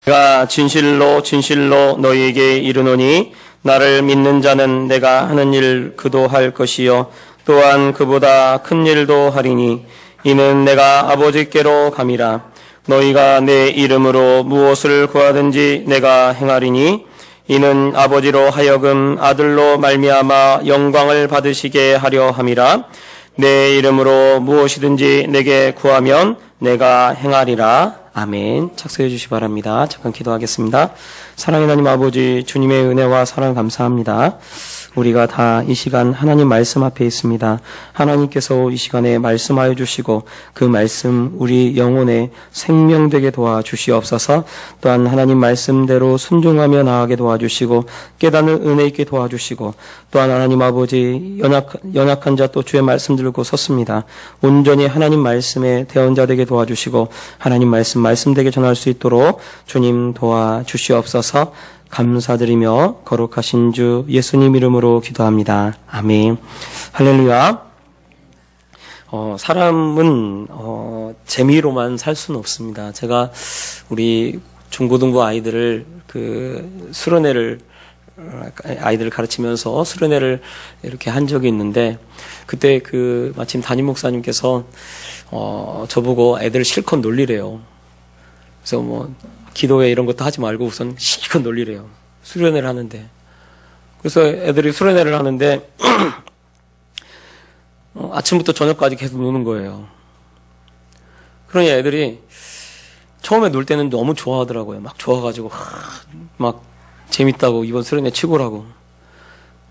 내가 진실로 진실로 너희에게 이르노니 나를 믿는 자는 내가 하는 일 그도 할 것이요 또한 그보다 큰 일도 하리니 이는 내가 아버지께로 감이라. 너희가 내 이름으로 무엇을 구하든지 내가 행하리니 이는 아버지로 하여금 아들로 말미암아 영광을 받으시게 하려 함이라. 내 이름으로 무엇이든지 내게 구하면 내가 행하리라. 아멘. 착석해 주시기 바랍니다. 잠깐 기도하겠습니다. 사랑의 하나님 아버지, 주님의 은혜와 사랑 감사합니다. 우리가 다 이 시간 하나님 말씀 앞에 있습니다. 하나님께서 이 시간에 말씀하여 주시고 그 말씀 우리 영혼에 생명되게 도와주시옵소서. 또한 하나님 말씀대로 순종하며 나아가게 도와주시고 깨닫는 은혜 있게 도와주시고 또한 하나님 아버지 연약한 자 또 주의 말씀 들고 섰습니다. 온전히 하나님 말씀에 대언자 되게 도와주시고 하나님 말씀되게 전할 수 있도록 주님 도와주시옵소서. 감사드리며 거룩하신 주 예수님 이름으로 기도합니다. 아멘. 할렐루야. 사람은 재미로만 살 수는 없습니다. 제가 우리 중고등부 아이들을 수련회를 아이들을 가르치면서 수련회를 이렇게 한 적이 있는데 그때 마침 담임 목사님께서 저보고 애들을 실컷 놀리래요. 그래서 기도회 이런 것도 하지 말고 우선 실컷 놀리래요. 수련회를 하는데. 그래서 애들이 수련회를 하는데 아침부터 저녁까지 계속 노는 거예요. 그러니 애들이 처음에 놀 때는 너무 좋아하더라고요. 막 좋아가지고 막 재밌다고 이번 수련회 최고라고.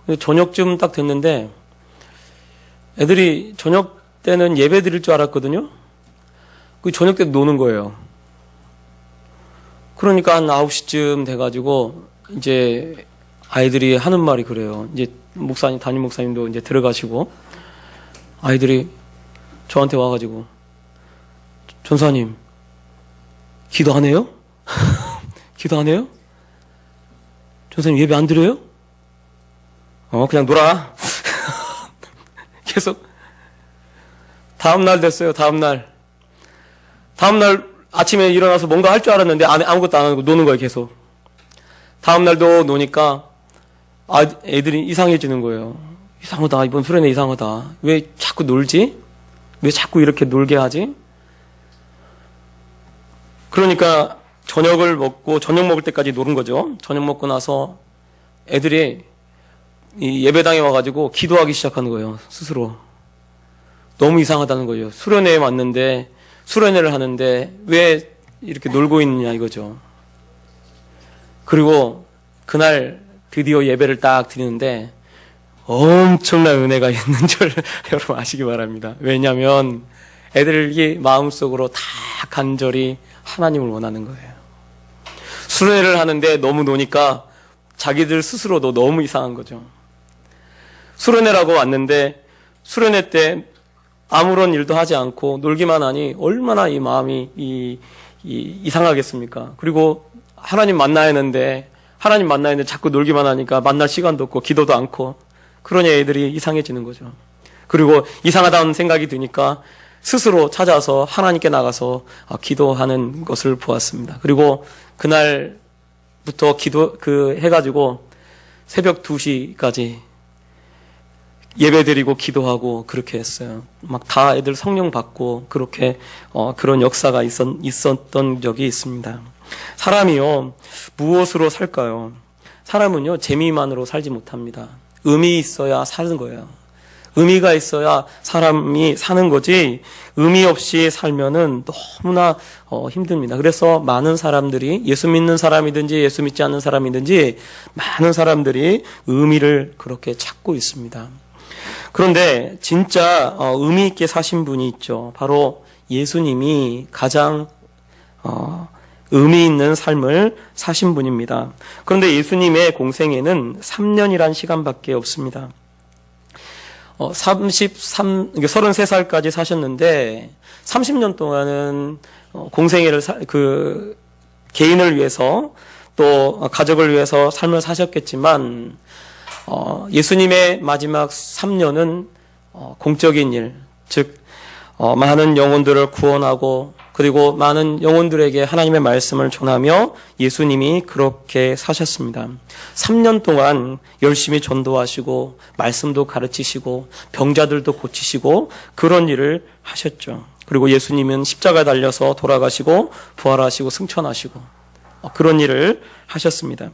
근데 저녁쯤 딱 됐는데 애들이 저녁 때는 예배 드릴 줄 알았거든요. 저녁 때 노는 거예요. 그러니까 한 9시쯤 돼가지고, 이제, 아이들이 하는 말이 그래요. 이제, 담임 목사님도 이제 들어가시고, 아이들이 저한테 와가지고, 전사님, 기도 안 해요? 기도 안 해요? 전사님 예배 안 드려요? 그냥 놀아. 계속. 다음날 됐어요, 다음날. 아침에 일어나서 뭔가 할 줄 알았는데 아무것도 안 하고 노는 거예요, 계속. 다음 날도 노니까 애들이 이상해지는 거예요. 이상하다. 이번 수련회 이상하다. 왜 자꾸 놀지? 왜 자꾸 이렇게 놀게 하지? 그러니까 저녁 먹을 때까지 노는 거죠. 저녁 먹고 나서 애들이 이 예배당에 와가지고 기도하기 시작하는 거예요, 스스로. 너무 이상하다는 거예요. 수련회에 왔는데 수련회를 하는데 왜 이렇게 놀고 있느냐 이거죠. 그리고 그날 드디어 예배를 딱 드리는데 엄청난 은혜가 있는 줄 여러분 아시기 바랍니다. 왜냐하면 애들이 마음속으로 다 간절히 하나님을 원하는 거예요. 수련회를 하는데 너무 노니까 자기들 스스로도 너무 이상한 거죠. 수련회라고 왔는데 수련회 때 아무런 일도 하지 않고 놀기만 하니 얼마나 이 마음이 이상하겠습니까? 그리고 하나님 만나야 하는데 자꾸 놀기만 하니까 만날 시간도 없고 기도도 않고 그러니 애들이 이상해지는 거죠. 그리고 이상하다는 생각이 드니까 스스로 찾아서 하나님께 나가서 기도하는 것을 보았습니다. 그리고 그날부터 해가지고 새벽 2시까지 예배드리고 기도하고 그렇게 했어요. 막 다 애들 성령 받고 그렇게 그런 역사가 있었던 적이 있습니다. 사람이요 무엇으로 살까요? 사람은요 재미만으로 살지 못합니다. 의미 있어야 사는 거예요. 의미가 있어야 사람이 사는 거지 의미 없이 살면은 너무나 힘듭니다. 그래서 많은 사람들이 예수 믿는 사람이든지 예수 믿지 않는 사람이든지 많은 사람들이 의미를 그렇게 찾고 있습니다. 그런데 진짜 의미 있게 사신 분이 있죠. 바로 예수님이 가장 의미 있는 삶을 사신 분입니다. 그런데 예수님의 공생애는 3년이란 시간밖에 없습니다. 33살까지 사셨는데 30년 동안은 공생애를 개인을 위해서 또 가족을 위해서 삶을 사셨겠지만 예수님의 마지막 3년은 공적인 일, 즉 많은 영혼들을 구원하고 그리고 많은 영혼들에게 하나님의 말씀을 전하며 예수님이 그렇게 사셨습니다. 3년 동안 열심히 전도하시고 말씀도 가르치시고 병자들도 고치시고 그런 일을 하셨죠. 그리고 예수님은 십자가에 달려서 돌아가시고 부활하시고 승천하시고 그런 일을 하셨습니다.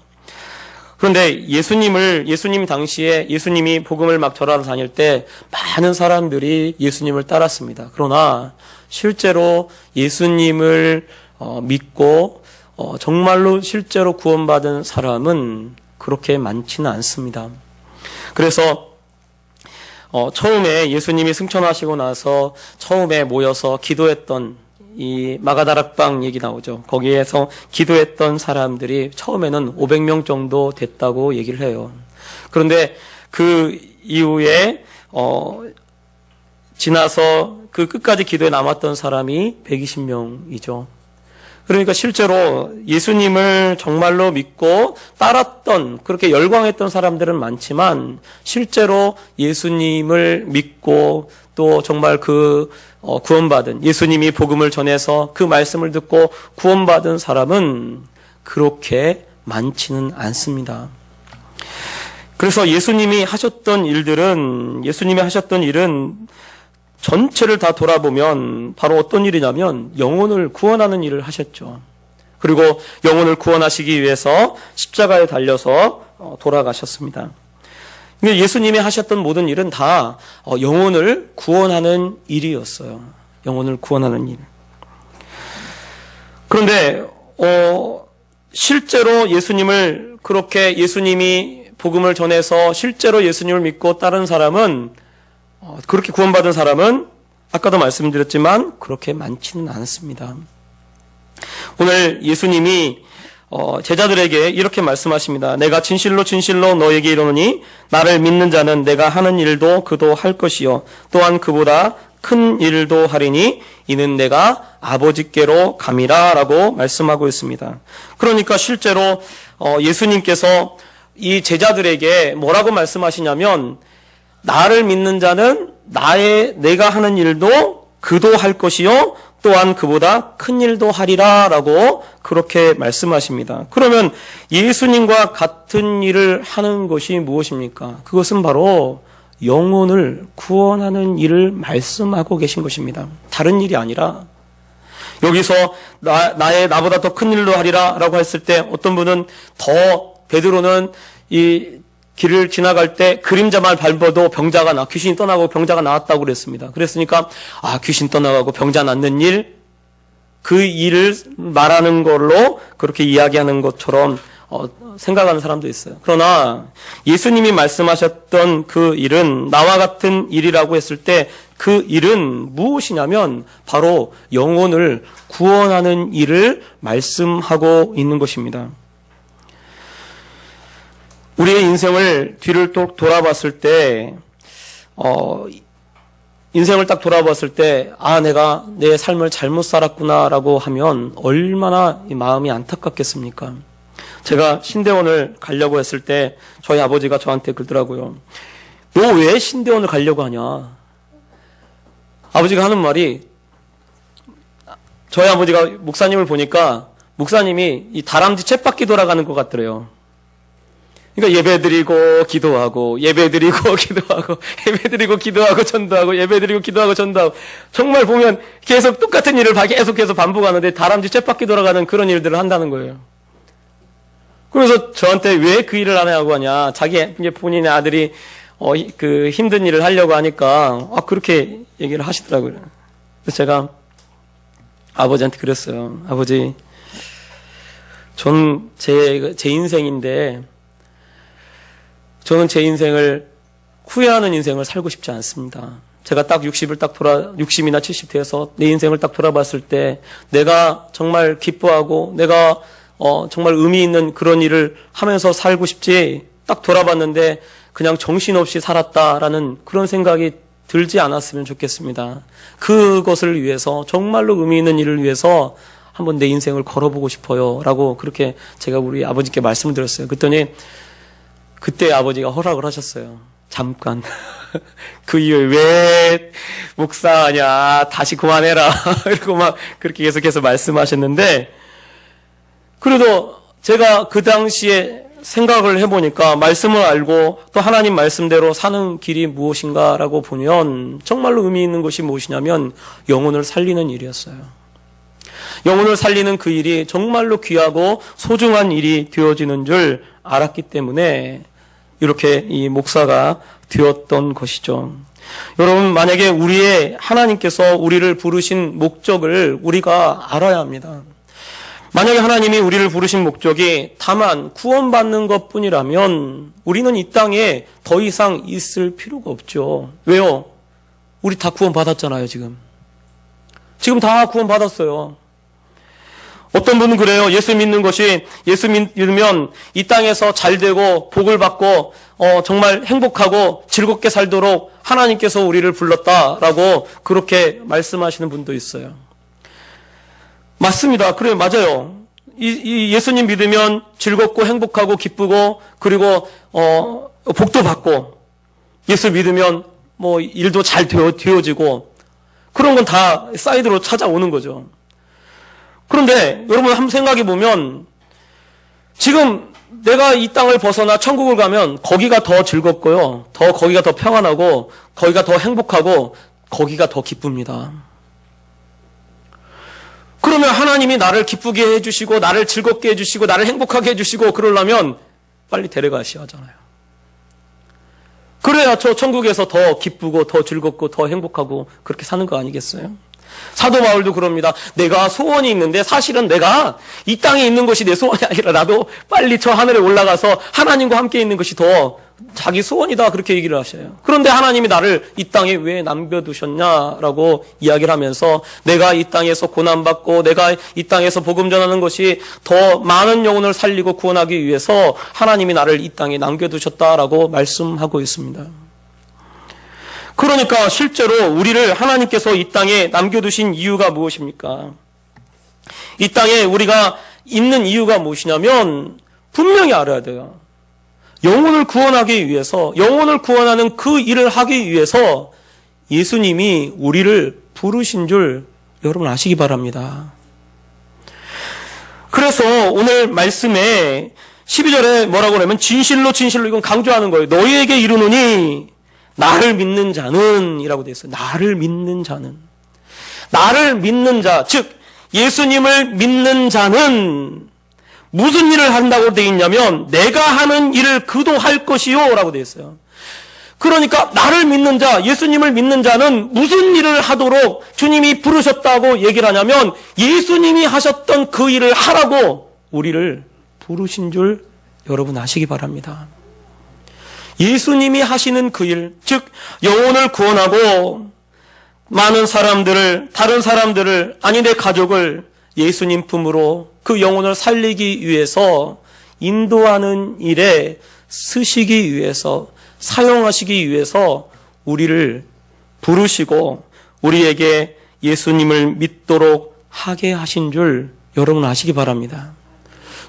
그런데 예수님 당시에 예수님이 복음을 막 전하러 다닐 때 많은 사람들이 예수님을 따랐습니다. 그러나 실제로 예수님을 믿고 정말로 실제로 구원받은 사람은 그렇게 많지는 않습니다. 그래서 처음에 예수님이 승천하시고 나서 처음에 모여서 기도했던 이 마가다락방 얘기 나오죠. 거기에서 기도했던 사람들이 처음에는 500명 정도 됐다고 얘기를 해요. 그런데 그 이후에 지나서 그 끝까지 기도에 남았던 사람이 120명이죠. 그러니까 실제로 예수님을 정말로 믿고 따랐던, 그렇게 열광했던 사람들은 많지만 실제로 예수님을 믿고 또 정말 구원받은, 예수님이 복음을 전해서 그 말씀을 듣고 구원받은 사람은 그렇게 많지는 않습니다. 그래서 예수님이 하셨던 일은 전체를 다 돌아보면 바로 어떤 일이냐면 영혼을 구원하는 일을 하셨죠. 그리고 영혼을 구원하시기 위해서 십자가에 달려서 돌아가셨습니다. 예수님이 하셨던 모든 일은 다 영혼을 구원하는 일이었어요. 영혼을 구원하는 일. 그런데 실제로 예수님이 복음을 전해서 실제로 예수님을 믿고 따른 사람은, 그렇게 구원받은 사람은 아까도 말씀드렸지만 그렇게 많지는 않습니다. 오늘 예수님이 제자들에게 이렇게 말씀하십니다. 내가 진실로 진실로 너에게 이르노니 나를 믿는 자는 내가 하는 일도 그도 할 것이요 또한 그보다 큰 일도 하리니 이는 내가 아버지께로 감이라 라고 말씀하고 있습니다. 그러니까 실제로 예수님께서 이 제자들에게 뭐라고 말씀하시냐면, 나를 믿는 자는 내가 하는 일도 그도 할 것이요 또한 그보다 큰 일도 하리라 라고 그렇게 말씀하십니다. 그러면 예수님과 같은 일을 하는 것이 무엇입니까? 그것은 바로 영혼을 구원하는 일을 말씀하고 계신 것입니다. 다른 일이 아니라, 여기서 나보다 더 큰 일도 하리라 라고 했을 때 어떤 분은 베드로는 이 길을 지나갈 때 그림자만 밟아도 귀신이 떠나고 병자가 나왔다고 그랬습니다. 그랬으니까 귀신 떠나가고 병자 낫는 일, 그 일을 말하는 걸로 그렇게 이야기하는 것처럼 생각하는 사람도 있어요. 그러나 예수님이 말씀하셨던 그 일은 나와 같은 일이라고 했을 때 그 일은 무엇이냐면 바로 영혼을 구원하는 일을 말씀하고 있는 것입니다. 우리의 인생을 뒤를 또 돌아봤을 때, 인생을 딱 돌아봤을 때, 내가 내 삶을 잘못 살았구나라고 하면 얼마나 마음이 안타깝겠습니까? 제가 신대원을 가려고 했을 때 저희 아버지가 저한테 그러더라고요. 너 왜 신대원을 가려고 하냐? 아버지가 하는 말이, 저희 아버지가 목사님을 보니까 목사님이 이 다람쥐 쳇바퀴 돌아가는 것 같더래요. 그러니까 예배드리고 기도하고 예배드리고 기도하고 예배드리고 기도하고 전도하고 예배드리고 기도하고 전도하고, 정말 보면 계속 똑같은 일을 계속해서 반복하는데 다람쥐 쳇바퀴 돌아가는 그런 일들을 한다는 거예요. 그래서 저한테 왜 그 일을 안 하고 하냐, 본인의 아들이 그 힘든 일을 하려고 하니까 그렇게 얘기를 하시더라고요. 그래서 제가 아버지한테 그랬어요. 아버지, 전 제 인생인데 저는 제 인생을 후회하는 인생을 살고 싶지 않습니다. 제가 딱 60이나 70 돼서 내 인생을 딱 돌아봤을 때 내가 정말 기뻐하고 내가 정말 의미 있는 그런 일을 하면서 살고 싶지, 딱 돌아봤는데 그냥 정신없이 살았다라는 그런 생각이 들지 않았으면 좋겠습니다. 그것을 위해서, 정말로 의미 있는 일을 위해서 한번 내 인생을 걸어보고 싶어요 라고 그렇게 제가 우리 아버지께 말씀을 드렸어요. 그랬더니 그때 아버지가 허락을 하셨어요. 잠깐 그 이후에 왜 목사하냐, 다시 그만해라. 이러고 막 그렇게 계속해서 말씀하셨는데, 그래도 제가 그 당시에 생각을 해보니까 말씀을 알고 또 하나님 말씀대로 사는 길이 무엇인가라고 보면 정말로 의미 있는 것이 무엇이냐면 영혼을 살리는 일이었어요. 영혼을 살리는 그 일이 정말로 귀하고 소중한 일이 되어지는 줄 알았기 때문에 이렇게 이 목사가 되었던 것이죠. 여러분, 만약에 하나님께서 우리를 부르신 목적을 우리가 알아야 합니다. 만약에 하나님이 우리를 부르신 목적이 다만 구원받는 것뿐이라면 우리는 이 땅에 더 이상 있을 필요가 없죠. 왜요? 우리 다 구원받았잖아요, 지금. 지금 다 구원받았어요. 어떤 분은 그래요. 예수 믿으면 이 땅에서 잘 되고 복을 받고 정말 행복하고 즐겁게 살도록 하나님께서 우리를 불렀다라고 그렇게 말씀하시는 분도 있어요. 맞습니다. 그래요. 맞아요. 이 예수님 믿으면 즐겁고 행복하고 기쁘고 그리고 복도 받고 예수 믿으면 뭐 일도 잘 되어지고 그런 건 다 사이드로 찾아오는 거죠. 그런데 여러분 한번 생각해 보면 지금 내가 이 땅을 벗어나 천국을 가면 거기가 더 즐겁고요. 거기가 더 평안하고 거기가 더 행복하고 거기가 더 기쁩니다. 그러면 하나님이 나를 기쁘게 해주시고 나를 즐겁게 해주시고 나를 행복하게 해주시고 그러려면 빨리 데려가셔야 하잖아요. 그래야 저 천국에서 더 기쁘고 더 즐겁고 더 행복하고 그렇게 사는 거 아니겠어요? 사도 바울도 그럽니다. 내가 소원이 있는데 사실은 내가 이 땅에 있는 것이 내 소원이 아니라 나도 빨리 저 하늘에 올라가서 하나님과 함께 있는 것이 더 자기 소원이다 그렇게 얘기를 하셔요. 그런데 하나님이 나를 이 땅에 왜 남겨두셨냐라고 이야기를 하면서 내가 이 땅에서 고난받고 내가 이 땅에서 복음 전하는 것이 더 많은 영혼을 살리고 구원하기 위해서 하나님이 나를 이 땅에 남겨두셨다라고 말씀하고 있습니다. 그러니까 실제로 우리를 하나님께서 이 땅에 남겨두신 이유가 무엇입니까? 이 땅에 우리가 있는 이유가 무엇이냐면 분명히 알아야 돼요. 영혼을 구원하기 위해서, 영혼을 구원하는 그 일을 하기 위해서 예수님이 우리를 부르신 줄 여러분 아시기 바랍니다. 그래서 오늘 말씀에 12절에 뭐라고 하냐면 진실로 이건 강조하는 거예요. 너희에게 이르노니 나를 믿는 자는 이라고 되어 있어요. 나를 믿는 자는. 나를 믿는 자, 즉 예수님을 믿는 자는 무슨 일을 한다고 되어 있냐면 내가 하는 일을 그도 할 것이요 라고 되어 있어요. 그러니까 나를 믿는 자, 예수님을 믿는 자는 무슨 일을 하도록 주님이 부르셨다고 얘기를 하냐면 예수님이 하셨던 그 일을 하라고 우리를 부르신 줄 여러분 아시기 바랍니다. 예수님이 하시는 그 일, 즉 영혼을 구원하고 많은 사람들을, 다른 사람들을, 아니 내 가족을 예수님 품으로 그 영혼을 살리기 위해서 인도하는 일에 쓰시기 위해서, 사용하시기 위해서 우리를 부르시고 우리에게 예수님을 믿도록 하게 하신 줄 여러분 아시기 바랍니다.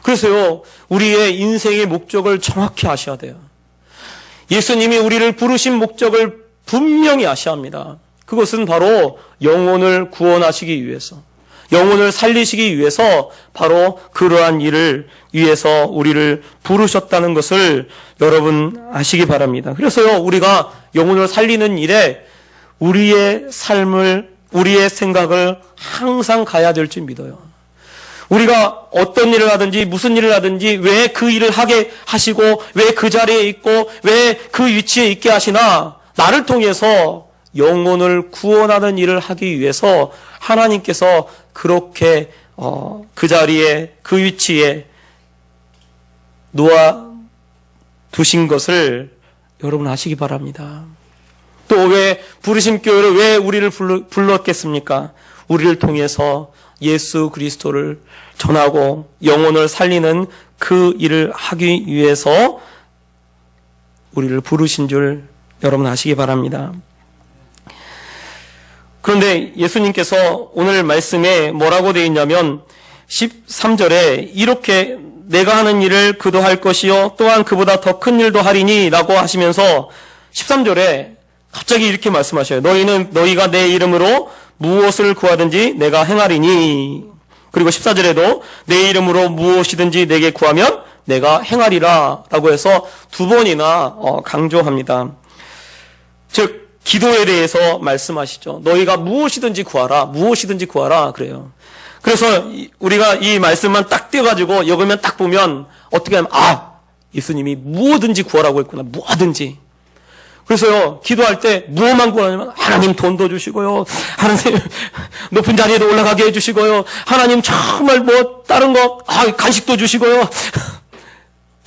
그래서요, 우리의 인생의 목적을 정확히 아셔야 돼요. 예수님이 우리를 부르신 목적을 분명히 아셔야 합니다. 그것은 바로 영혼을 구원하시기 위해서, 영혼을 살리시기 위해서 바로 그러한 일을 위해서 우리를 부르셨다는 것을 여러분 아시기 바랍니다. 그래서요, 우리가 영혼을 살리는 일에 우리의 삶을, 우리의 생각을 항상 가야 될 줄 믿어요. 우리가 어떤 일을 하든지 무슨 일을 하든지 왜 그 일을 하게 하시고 왜 그 자리에 있고 왜 그 위치에 있게 하시나 나를 통해서 영혼을 구원하는 일을 하기 위해서 하나님께서 그렇게 그 자리에 그 위치에 놓아 두신 것을 여러분 아시기 바랍니다. 또 왜 부르심교회를 왜 우리를 불렀겠습니까? 우리를 통해서 예수 그리스도를 전하고 영혼을 살리는 그 일을 하기 위해서 우리를 부르신 줄 여러분 아시기 바랍니다. 그런데 예수님께서 오늘 말씀에 뭐라고 되어 있냐면 13절에 이렇게 내가 하는 일을 그도 할 것이요 또한 그보다 더 큰 일도 하리니 라고 하시면서 13절에 갑자기 이렇게 말씀하셔요. 너희가 내 이름으로 무엇을 구하든지 내가 행하리니. 그리고 14절에도 내 이름으로 무엇이든지 내게 구하면 내가 행하리라 라고 해서 두 번이나 강조합니다. 즉 기도에 대해서 말씀하시죠. 너희가 무엇이든지 구하라, 무엇이든지 구하라 그래요. 그래서 우리가 이 말씀만 딱 띄어가지고 읽으면 딱 보면 어떻게 하면 예수님이 무엇든지 구하라고 했구나. 뭐든지. 그래서요, 기도할 때 무엇만 구하냐면 하나님 돈도 주시고요. 하나님 높은 자리에도 올라가게 해주시고요. 하나님 정말 뭐 다른 거 간식도 주시고요.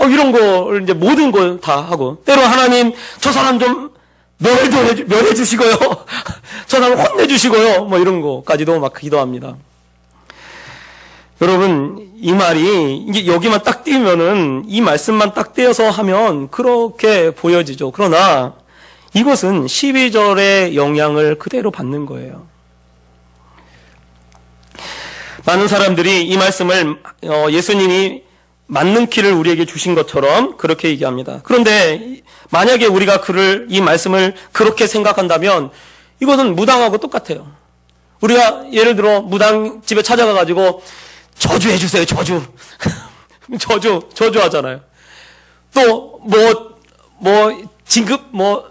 이런 거 이제 모든 걸 다 하고 때로 하나님 저 사람 좀 멸해 주시고요. 저 사람 혼내 주시고요. 뭐 이런 거까지도 막 기도합니다. 여러분, 이 말이 이제 여기만 딱 띄우면은 이 말씀만 딱 떼어서 하면 그렇게 보여지죠. 그러나 이것은 12절의 영향을 그대로 받는 거예요. 많은 사람들이 이 말씀을 예수님이 맞는 키를 우리에게 주신 것처럼 그렇게 얘기합니다. 그런데 만약에 우리가 이 말씀을 그렇게 생각한다면 이것은 무당하고 똑같아요. 우리가 예를 들어 무당집에 찾아가가지고 저주해 주세요, 저주. 저주 하잖아요. 또 진급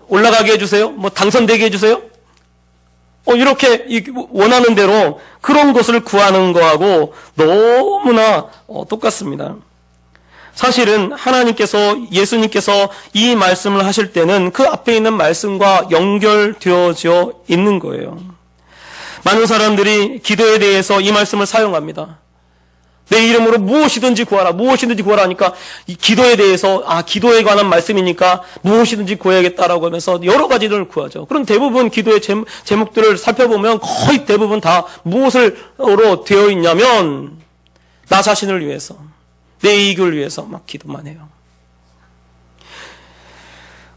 올라가게 해 주세요. 당선되게 해 주세요. 이렇게 원하는 대로 그런 것을 구하는 거하고 너무나 똑같습니다. 사실은 예수님께서 이 말씀을 하실 때는 그 앞에 있는 말씀과 연결되어져 있는 거예요. 많은 사람들이 기도에 대해서 이 말씀을 사용합니다. 내 이름으로 무엇이든지 구하라, 무엇이든지 구하라 하니까 이 기도에 대해서 기도에 관한 말씀이니까 무엇이든지 구해야겠다라고 하면서 여러 가지를 구하죠. 그럼 대부분 기도의 제목들을 살펴보면 거의 대부분 다 무엇으로 되어 있냐면 나 자신을 위해서, 내 이익을 위해서 막 기도만 해요.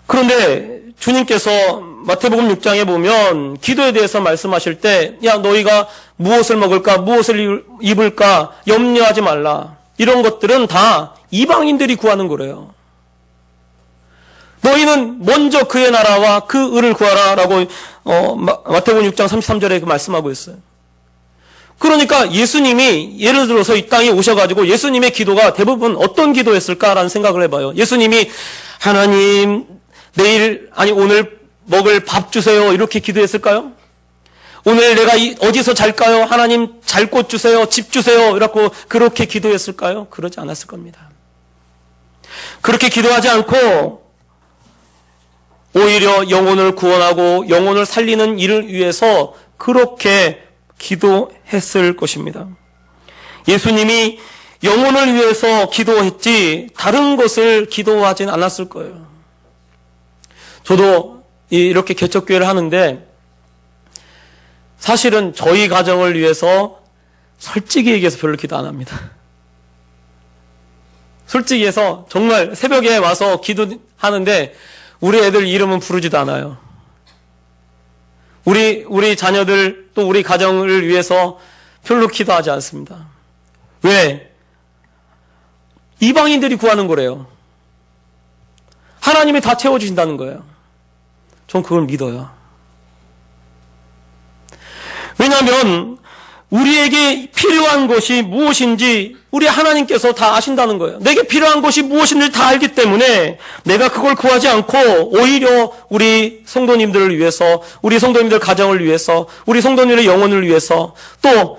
그런데 주님께서 마태복음 6장에 보면 기도에 대해서 말씀하실 때 너희가 무엇을 먹을까, 무엇을 입을까 염려하지 말라. 이런 것들은 다 이방인들이 구하는 거래요. 너희는 먼저 그의 나라와 그 의를 구하라라고 마태복음 6장 33절에 말씀하고 있어요. 그러니까 예수님이 예를 들어서 이 땅에 오셔가지고 예수님의 기도가 대부분 어떤 기도였을까라는 생각을 해봐요. 예수님이 하나님 오늘 먹을 밥 주세요 이렇게 기도했을까요? 오늘 내가 어디서 잘까요? 하나님 잘 곳 주세요, 집 주세요 이렇게 그렇게 기도했을까요? 그러지 않았을 겁니다. 그렇게 기도하지 않고 오히려 영혼을 구원하고 영혼을 살리는 일을 위해서 그렇게 기도했을 것입니다. 예수님이 영혼을 위해서 기도했지 다른 것을 기도하진 않았을 거예요. 저도 이렇게 개척교회를 하는데 사실은 저희 가정을 위해서 솔직히 얘기해서 별로 기도 안 합니다. 솔직히 해서 정말 새벽에 와서 기도하는데 우리 애들 이름은 부르지도 않아요. 우리 자녀들 또 우리 가정을 위해서 별로 기도하지 않습니다. 왜? 이방인들이 구하는 거래요. 하나님이 다 채워주신다는 거예요. 전 그걸 믿어요. 왜냐하면 우리에게 필요한 것이 무엇인지 우리 하나님께서 다 아신다는 거예요. 내게 필요한 것이 무엇인지 다 알기 때문에 내가 그걸 구하지 않고 오히려 우리 성도님들을 위해서, 우리 성도님들 가정을 위해서, 우리 성도님들의 영혼을 위해서, 또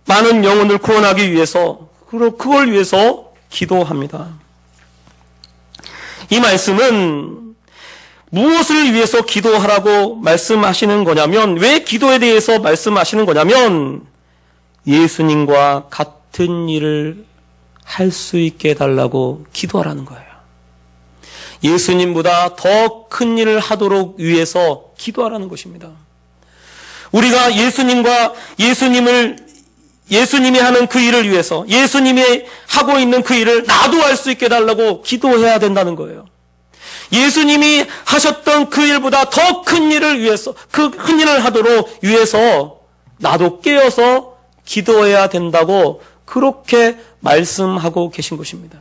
많은 영혼을 구원하기 위해서 그걸 위해서 기도합니다. 이 말씀은 무엇을 위해서 기도하라고 말씀하시는 거냐면, 왜 기도에 대해서 말씀하시는 거냐면 예수님과 같은 일을 할 수 있게 해달라고 기도하라는 거예요. 예수님보다 더 큰 일을 하도록 위해서 기도하라는 것입니다. 우리가 예수님이 하는 그 일을 위해서, 예수님이 하고 있는 그 일을 나도 할 수 있게 해달라고 기도해야 된다는 거예요. 예수님이 하셨던 그 일보다 더 큰 일을 위해서, 그 큰 일을 하도록 위해서 나도 깨어서 기도해야 된다고 그렇게 말씀하고 계신 것입니다.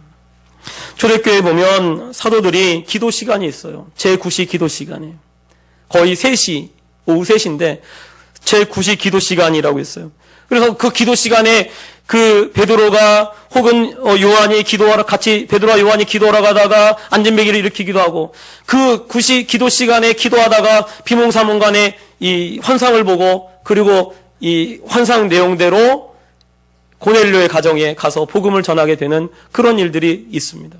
초대교회에 보면 사도들이 기도 시간이 있어요. 제9시 기도 시간이. 거의 3시, 오후 3시인데 제9시 기도 시간이라고 했어요. 그래서 그 기도 시간에 그 베드로가 혹은 요한이 기도하러 같이 베드로와 요한이 기도하러 가다가 안전배기를 일으키기도 하고 그 9시 기도 시간에 기도하다가 비몽사몽간에 이 환상을 보고 그리고 이 환상 내용대로 고넬료의 가정에 가서 복음을 전하게 되는 그런 일들이 있습니다.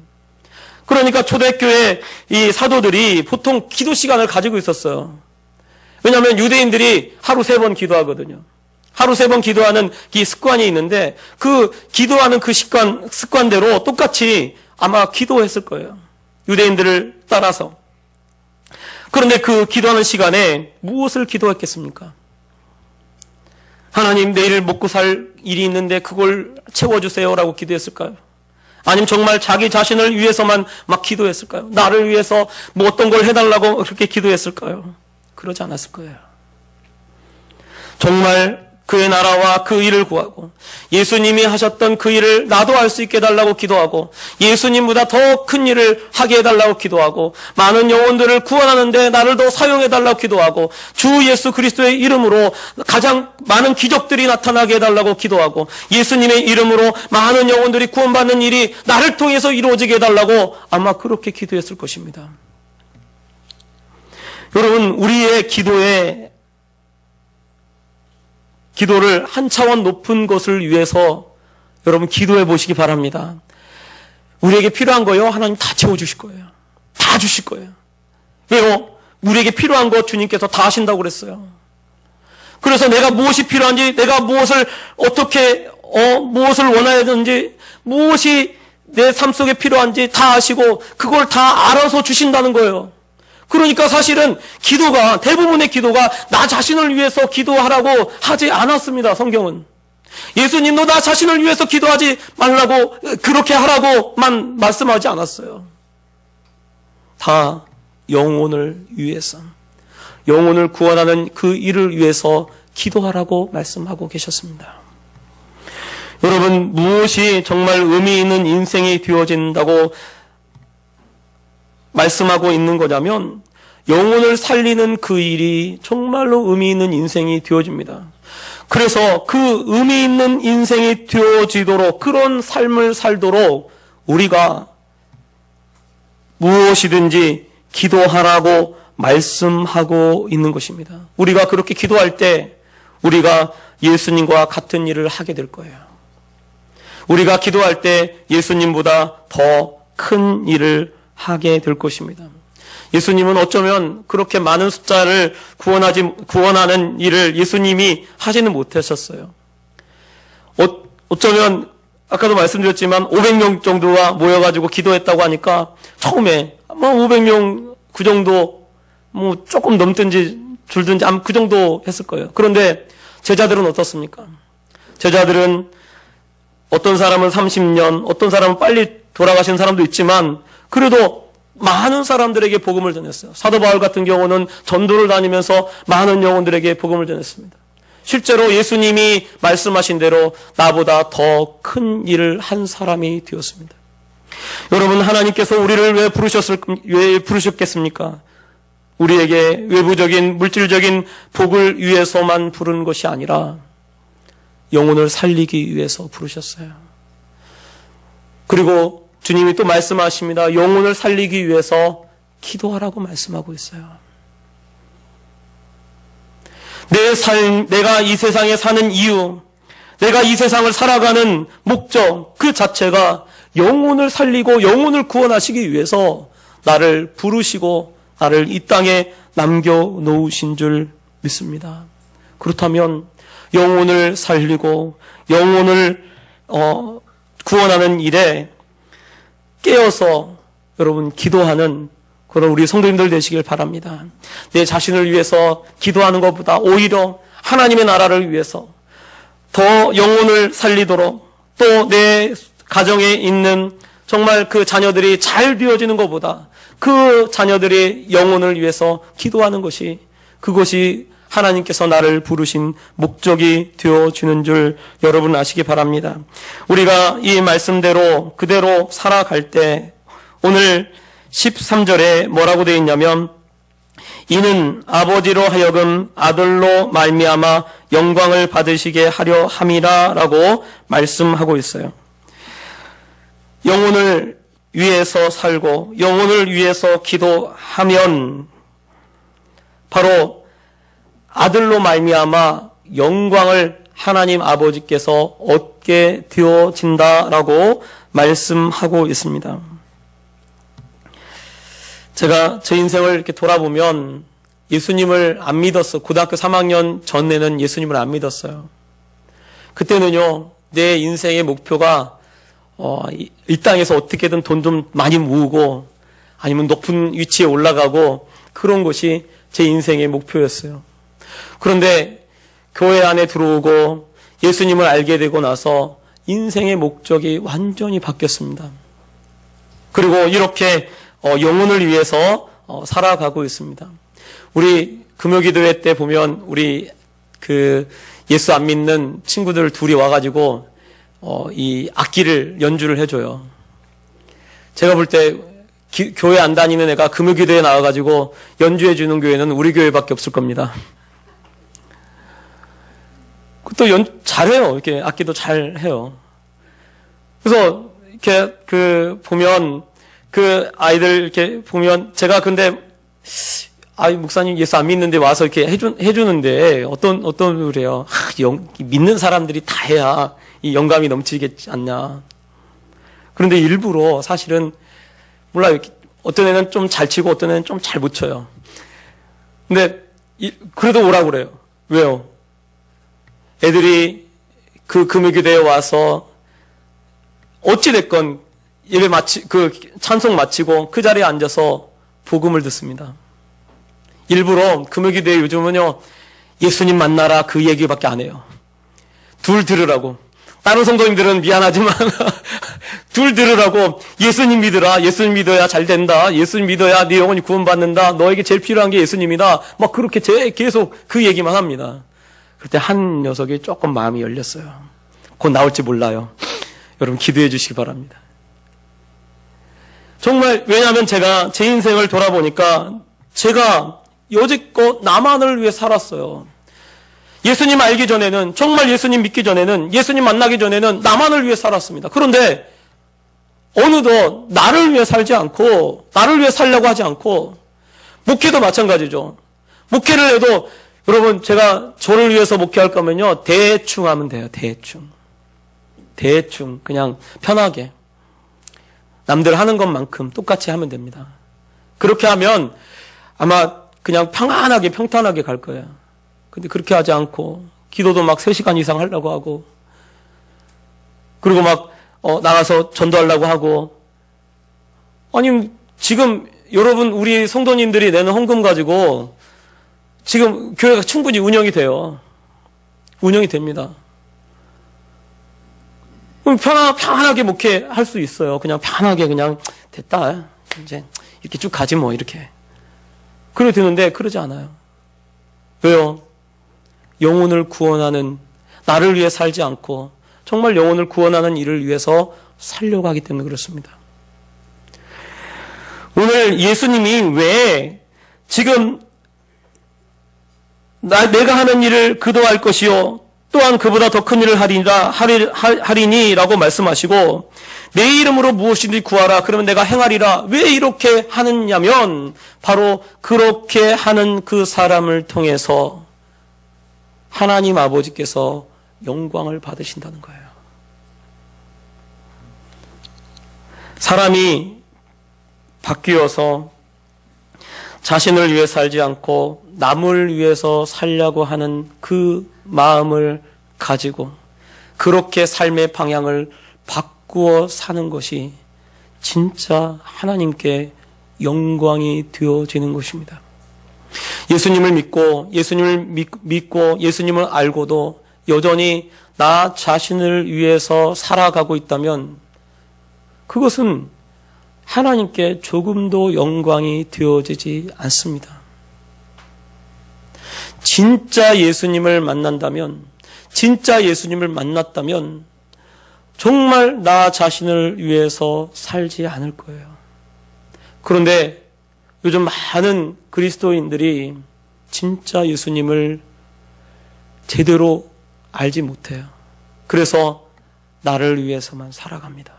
그러니까 초대교회 이 사도들이 보통 기도 시간을 가지고 있었어요. 왜냐하면 유대인들이 하루 3번 기도하거든요. 하루 3번 기도하는 이 습관이 있는데 그 기도하는 그 습관대로 똑같이 아마 기도했을 거예요. 유대인들을 따라서. 그런데 그 기도하는 시간에 무엇을 기도했겠습니까? 하나님, 내일 먹고 살 일이 있는데 그걸 채워주세요라고 기도했을까요? 아니면 정말 자기 자신을 위해서만 막 기도했을까요? 나를 위해서 뭐 어떤 걸 해달라고 그렇게 기도했을까요? 그러지 않았을 거예요. 정말 그의 나라와 그 일을 구하고 예수님이 하셨던 그 일을 나도 할 수 있게 해달라고 기도하고 예수님보다 더 큰 일을 하게 해달라고 기도하고 많은 영혼들을 구원하는데 나를 더 사용해달라고 기도하고 주 예수 그리스도의 이름으로 가장 많은 기적들이 나타나게 해달라고 기도하고 예수님의 이름으로 많은 영혼들이 구원받는 일이 나를 통해서 이루어지게 해달라고 아마 그렇게 기도했을 것입니다. 여러분, 우리의 기도를 한 차원 높은 것을 위해서 여러분 기도해 보시기 바랍니다. 우리에게 필요한 거요, 하나님 다 채워주실 거예요. 다 주실 거예요. 왜요? 우리에게 필요한 거 주님께서 다 하신다고 그랬어요. 그래서 내가 무엇이 필요한지, 내가 무엇을 어떻게 무엇을 원해야 되는지, 무엇이 내 삶 속에 필요한지 다 아시고 그걸 다 알아서 주신다는 거예요. 그러니까 사실은 기도가, 대부분의 기도가 나 자신을 위해서 기도하라고 하지 않았습니다. 성경은. 예수님도 나 자신을 위해서 기도하지 말라고, 그렇게 하라고만 말씀하지 않았어요. 다 영혼을 위해서, 영혼을 구원하는 그 일을 위해서 기도하라고 말씀하고 계셨습니다. 여러분, 무엇이 정말 의미 있는 인생이 되어진다고 말씀하고 있는 거냐면 영혼을 살리는 그 일이 정말로 의미 있는 인생이 되어집니다. 그래서 그 의미 있는 인생이 되어지도록, 그런 삶을 살도록 우리가 무엇이든지 기도하라고 말씀하고 있는 것입니다. 우리가 그렇게 기도할 때 우리가 예수님과 같은 일을 하게 될 거예요. 우리가 기도할 때 예수님보다 더 큰 일을 하게 될 것입니다. 예수님은 어쩌면 그렇게 많은 숫자를 구원하는 일을 예수님이 하지는 못하셨어요. 어쩌면 아까도 말씀드렸지만 500명 정도가 모여가지고 기도했다고 하니까 처음에 500명 그 정도 조금 넘든지 줄든지 그 정도 했을 거예요. 그런데 제자들은 어떻습니까? 제자들은 어떤 사람은 30년, 어떤 사람은 빨리 돌아가신 사람도 있지만 그래도 많은 사람들에게 복음을 전했어요. 사도 바울 같은 경우는 전도를 다니면서 많은 영혼들에게 복음을 전했습니다. 실제로 예수님이 말씀하신 대로 나보다 더 큰 일을 한 사람이 되었습니다. 여러분, 하나님께서 우리를 왜 부르셨겠습니까? 우리에게 외부적인 물질적인 복을 위해서만 부른 것이 아니라 영혼을 살리기 위해서 부르셨어요. 그리고 주님이 또 말씀하십니다. 영혼을 살리기 위해서 기도하라고 말씀하고 있어요. 내가 이 세상에 사는 이유, 내가 이 세상을 살아가는 목적, 그 자체가 영혼을 살리고 영혼을 구원하시기 위해서 나를 부르시고 나를 이 땅에 남겨놓으신 줄 믿습니다. 그렇다면 영혼을 살리고 영혼을 구원하는 일에 깨어서 여러분 기도하는 그런 우리 성도님들 되시길 바랍니다. 내 자신을 위해서 기도하는 것보다 오히려 하나님의 나라를 위해서 더 영혼을 살리도록, 또 내 가정에 있는 정말 그 자녀들이 잘 되어지는 것보다 그 자녀들의 영혼을 위해서 기도하는 것이, 그것이 하나님께서 나를 부르신 목적이 되어주는 줄 여러분 아시기 바랍니다. 우리가 이 말씀대로 그대로 살아갈 때 오늘 13절에 뭐라고 되어 있냐면 이는 아버지로 하여금 아들로 말미암아 영광을 받으시게 하려 함이라라고 말씀하고 있어요. 영혼을 위해서 살고 영혼을 위해서 기도하면 바로 아들로 말미암아 영광을 하나님 아버지께서 얻게 되어진다라고 말씀하고 있습니다. 제가 제 인생을 이렇게 돌아보면 예수님을 안 믿었어. 고등학교 3학년 전에는 예수님을 안 믿었어요. 그때는요, 내 인생의 목표가 이 땅에서 어떻게든 돈 좀 많이 모으고 아니면 높은 위치에 올라가고 그런 것이 제 인생의 목표였어요. 그런데 교회 안에 들어오고 예수님을 알게 되고 나서 인생의 목적이 완전히 바뀌었습니다. 그리고 이렇게 영혼을 위해서 살아가고 있습니다. 우리 금요기도회 때 보면 우리 그 예수 안 믿는 친구들 둘이 와가지고 이 악기를 연주를 해줘요. 제가 볼 때 교회 안 다니는 애가 금요기도에 나와가지고 연주해주는 교회는 우리 교회밖에 없을 겁니다. 또 잘해요. 이렇게 악기도 잘해요. 그래서 이렇게 보면 그 아이들 이렇게 보면 제가 근데 목사님 예수 안 믿는데 와서 이렇게 해주는데 어떤 그래요. 믿는 사람들이 다 해야 이 영감이 넘치겠지 않냐. 그런데 일부러 사실은 몰라요. 어떤 애는 좀 잘 치고 어떤 애는 좀 잘 못 쳐요. 근데 그래도 오라고 그래요. 왜요? 애들이 그 금요기도에 와서 어찌됐건 예배 그 찬송 마치고 그 자리에 앉아서 복음을 듣습니다. 일부러 금요기도에 요즘은요, 예수님 만나라 그 얘기밖에 안 해요. 둘 들으라고. 다른 성도님들은 미안하지만 둘 들으라고. 예수님 믿으라. 예수님 믿어야 잘 된다. 예수님 믿어야 네 영혼이 구원받는다. 너에게 제일 필요한 게 예수님이다. 막 그렇게 계속 그 얘기만 합니다. 그때 한 녀석이 조금 마음이 열렸어요. 곧 나올지 몰라요. 여러분 기도해 주시기 바랍니다. 정말 왜냐하면 제가 제 인생을 돌아보니까 제가 여지껏 나만을 위해 살았어요. 예수님 알기 전에는, 정말 예수님 믿기 전에는, 예수님 만나기 전에는 나만을 위해 살았습니다. 그런데 어느덧 나를 위해 살지 않고, 나를 위해 살려고 하지 않고, 목회도 마찬가지죠. 목회를 해도 여러분 제가 저를 위해서 목회할 거면요, 대충 하면 돼요. 대충 그냥 편하게 남들 하는 것만큼 똑같이 하면 됩니다. 그렇게 하면 아마 그냥 평탄하게 갈 거예요. 근데 그렇게 하지 않고 기도도 막 3시간 이상 하려고 하고, 그리고 막 나가서 전도하려고 하고, 아니 지금 여러분 우리 성도님들이 내는 헌금 가지고 지금 교회가 충분히 운영이 돼요. 운영이 됩니다. 편안하게 목회할 수 있어요. 그냥 편하게 그냥 됐다. 이제 이렇게 쭉 가지 뭐 이렇게. 그래 되는데 그러지 않아요. 왜요? 영혼을 구원하는, 나를 위해 살지 않고 정말 영혼을 구원하는 일을 위해서 살려고 하기 때문에 그렇습니다. 오늘 예수님이 왜 지금 내가 하는 일을 그도 할 것이요 또한 그보다 더 큰 일을 하리니라고 말씀하시고, 내 이름으로 무엇이든지 구하라 그러면 내가 행하리라, 왜 이렇게 하느냐면 바로 그렇게 하는 그 사람을 통해서 하나님 아버지께서 영광을 받으신다는 거예요. 사람이 바뀌어서 자신을 위해 살지 않고 남을 위해서 살려고 하는 그 마음을 가지고 그렇게 삶의 방향을 바꾸어 사는 것이 진짜 하나님께 영광이 되어지는 것입니다. 예수님을 믿고 예수님을 알고도 여전히 나 자신을 위해서 살아가고 있다면 그것은 하나님께 조금도 영광이 되어지지 않습니다. 진짜 예수님을 만났다면 정말 나 자신을 위해서 살지 않을 거예요. 그런데 요즘 많은 그리스도인들이 진짜 예수님을 제대로 알지 못해요. 그래서 나를 위해서만 살아갑니다.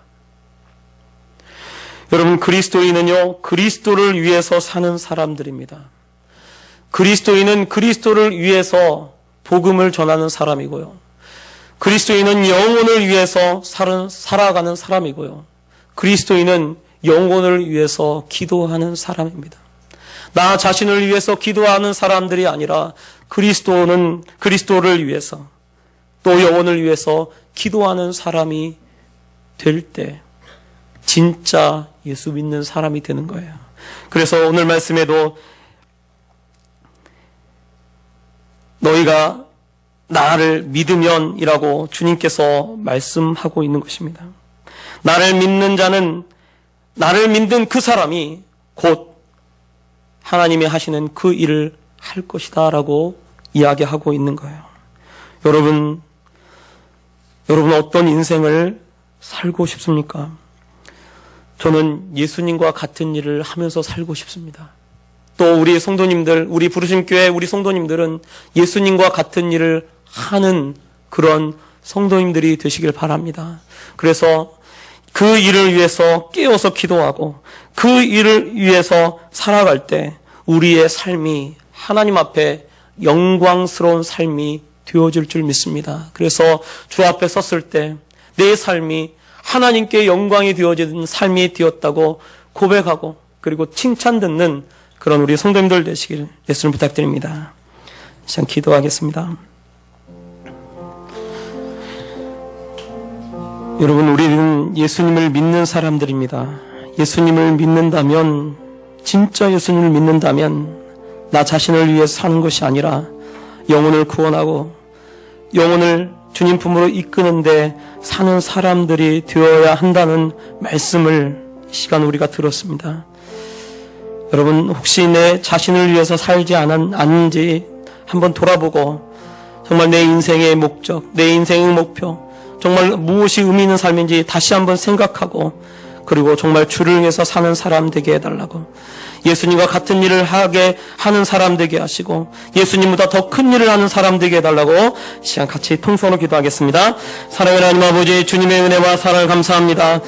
여러분, 그리스도인은요, 그리스도를 위해서 사는 사람들입니다. 그리스도인은 그리스도를 위해서 복음을 전하는 사람이고요. 그리스도인은 영혼을 위해서 살아가는 사람이고요. 그리스도인은 영혼을 위해서 기도하는 사람입니다. 나 자신을 위해서 기도하는 사람들이 아니라 그리스도는 그리스도를 위해서 또 영혼을 위해서 기도하는 사람이 될 때 진짜 예수 믿는 사람이 되는 거예요. 그래서 오늘 말씀에도 너희가 나를 믿으면이라고 주님께서 말씀하고 있는 것입니다. 나를 믿는 자는, 나를 믿는 그 사람이 곧 하나님이 하시는 그 일을 할 것이다 라고 이야기하고 있는 거예요. 여러분 어떤 인생을 살고 싶습니까? 저는 예수님과 같은 일을 하면서 살고 싶습니다. 또 우리 성도님들, 우리 부르심교회 우리 성도님들은 예수님과 같은 일을 하는 그런 성도님들이 되시길 바랍니다. 그래서 그 일을 위해서 깨어서 기도하고 그 일을 위해서 살아갈 때 우리의 삶이 하나님 앞에 영광스러운 삶이 되어질 줄 믿습니다. 그래서 주 앞에 섰을 때 내 삶이 하나님께 영광이 되어지는 삶이 되었다고 고백하고 그리고 칭찬 듣는 그런 우리 성도님들 되시길 예수님 부탁드립니다. 시간 기도하겠습니다. 여러분, 우리는 예수님을 믿는 사람들입니다. 예수님을 믿는다면, 진짜 예수님을 믿는다면 나 자신을 위해 사는 것이 아니라 영혼을 구원하고 영혼을 주님 품으로 이끄는데 사는 사람들이 되어야 한다는 말씀을 이 시간 우리가 들었습니다. 여러분, 혹시 내 자신을 위해서 살지 않은지 한번 돌아보고 정말 내 인생의 목적, 내 인생의 목표, 정말 무엇이 의미 있는 삶인지 다시 한번 생각하고 그리고 정말 주를 위해서 사는 사람 되게 해달라고, 예수님과 같은 일을 하게 하는 사람 되게 하시고 예수님보다 더 큰 일을 하는 사람 되게 해달라고 시간 같이 통성으로 기도하겠습니다. 사랑하는 하나님 아버지, 주님의 은혜와 사랑을 감사합니다.